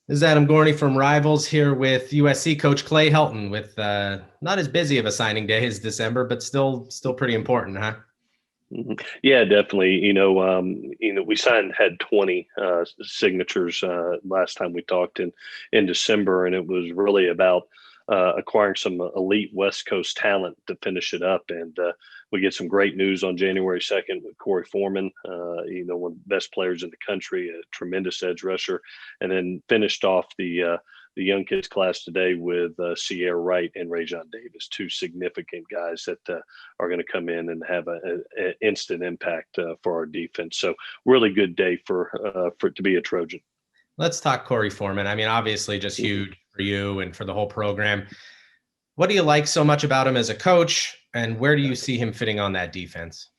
This is Adam Gorney from Rivals here with USC coach Clay Helton with not as busy of a signing day as December, but still pretty important, huh? Yeah, definitely. We had 20 signatures last time we talked in December, and it was really about acquiring some elite West Coast talent to finish it up. And we get some great news on January 2nd with Corey Foreman, one of the best players in the country, a tremendous edge rusher, and then finished off the young kids class today with Ceyair, Wright, and Rajon Davis, two significant guys that are going to come in and have an instant impact for our defense. So really good day for to be a Trojan. Let's talk Corey Foreman. I mean, obviously just huge for you and for the whole program. What do you like so much about him as a coach, and where do you see him fitting on that defense?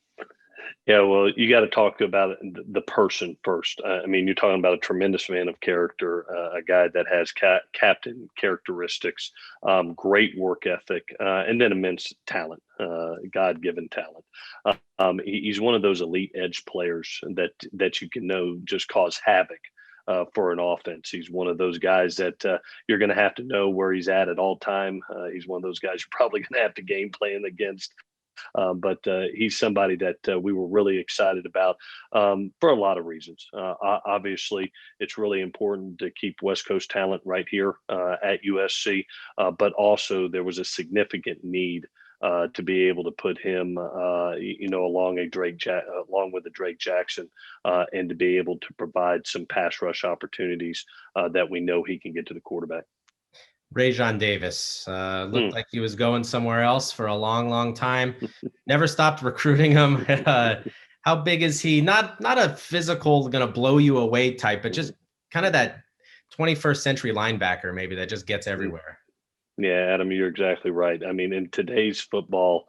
Yeah, well, you got to talk about the person first. I mean, you're talking about a tremendous man of character, a guy that has captain characteristics, great work ethic, and then immense talent, God-given talent. He's one of those elite edge players that you can know just cause havoc for an offense. He's one of those guys that you're going to have to know where he's at all time. He's one of those guys you're probably going to have to game plan against. But he's somebody that we were really excited about for a lot of reasons. Obviously, it's really important to keep West Coast talent right here at USC, but also there was a significant need to be able to put him, along with the Drake Jackson, and to be able to provide some pass rush opportunities that we know he can get to the quarterback. Rajon Davis looked like he was going somewhere else for a long time. Never stopped recruiting him. How big is he? Not a physical, going to blow you away type, but just kind of that 21st century linebacker maybe that just gets everywhere. Yeah, Adam, you're exactly right. I mean, in today's football,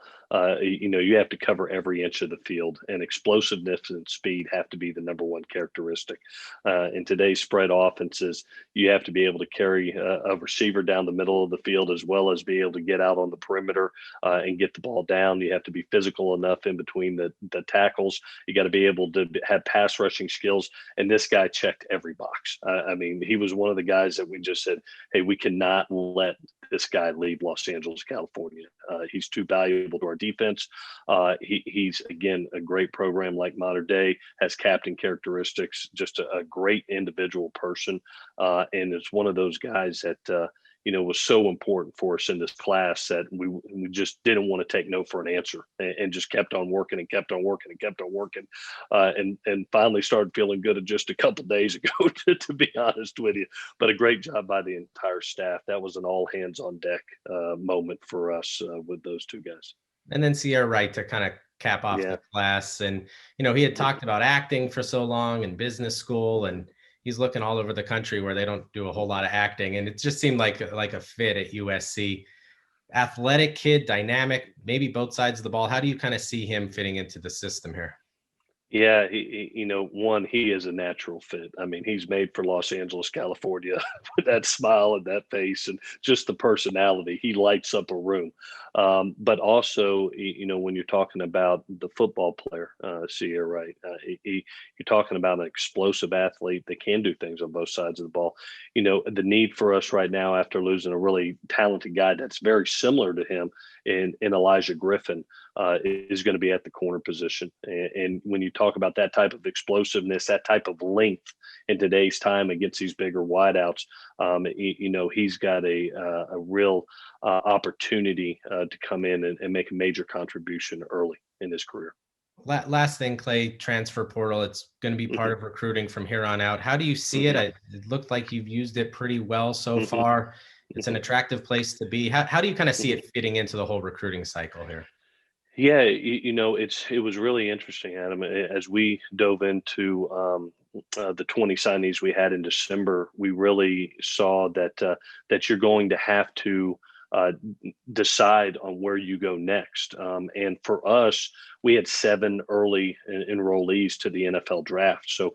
you have to cover every inch of the field, and explosiveness and speed have to be the number one characteristic. In today's spread offenses, you have to be able to carry a receiver down the middle of the field as well as be able to get out on the perimeter and get the ball down. You have to be physical enough in between the tackles. You got to be able to have pass rushing skills. And this guy checked every box. I mean, he was one of the guys that we just said, hey, we cannot let this guy leave Los Angeles, California. He's too valuable to our defense. He's, again, a great program like Modern Day, has captain characteristics, just a great individual person. And it's one of those guys that, was so important for us in this class that we just didn't want to take no for an answer and just kept on working and kept on working and kept on working. And finally started feeling good just a couple days ago, to be honest with you. But a great job by the entire staff. That was an all hands on deck moment for us with those two guys. And then Ceyair Wright to kind of cap off the class. And, he had talked about acting for so long in business school, and he's looking all over the country where they don't do a whole lot of acting. And it just seemed like a fit at USC. Athletic kid, dynamic, maybe both sides of the ball. How do you kind of see him fitting into the system here? Yeah, he is a natural fit. I mean, he's made for Los Angeles, California, with that smile and that face and just the personality. He lights up a room. But also, when you're talking about the football player, Ceyair, right? You're talking about an explosive athlete that can do things on both sides of the ball. The need for us right now after losing a really talented guy that's very similar to him in Elijah Griffin is going to be at the corner position. And when you talk about that type of explosiveness, that type of length in today's time against these bigger wideouts, he's got a real opportunity to come in and make a major contribution early in his career. Last thing, Clay, transfer portal. It's going to be part of recruiting from here on out. How do you see it? It looked like you've used it pretty well so far. It's an attractive place to be. How do you kind of see it fitting into the whole recruiting cycle here? Yeah, it was really interesting, Adam. As we dove into the 20 signees we had in December, we really saw that you're going to have to decide on where you go next. And for us, we had 7 early enrollees to the NFL draft. So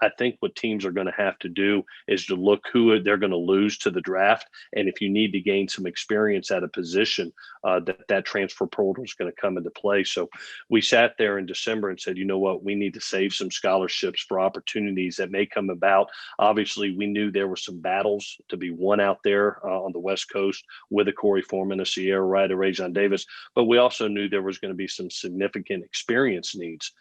I think what teams are going to have to do is to look who they're going to lose to the draft. And if you need to gain some experience at a position, that transfer portal is going to come into play. So we sat there in December and said, you know what, we need to save some scholarships for opportunities that may come about. Obviously, we knew there were some battles to be won out there on the West Coast with a Corey Foreman, a Ceyair, Wright, a Rajon Davis. But we also knew there was going to be some significant experience needs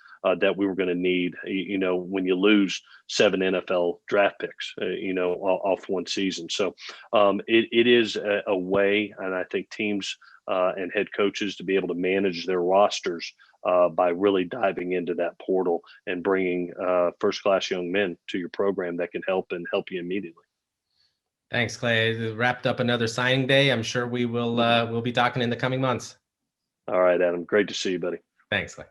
that we were going to need, when you lose 7 NFL draft picks, off one season. So it is a way, and I think teams and head coaches to be able to manage their rosters by really diving into that portal and bringing first-class young men to your program that can help you immediately. Thanks, Clay. Wrapped up another signing day. I'm sure we'll be talking in the coming months. All right, Adam. Great to see you, buddy. Thanks, Clay.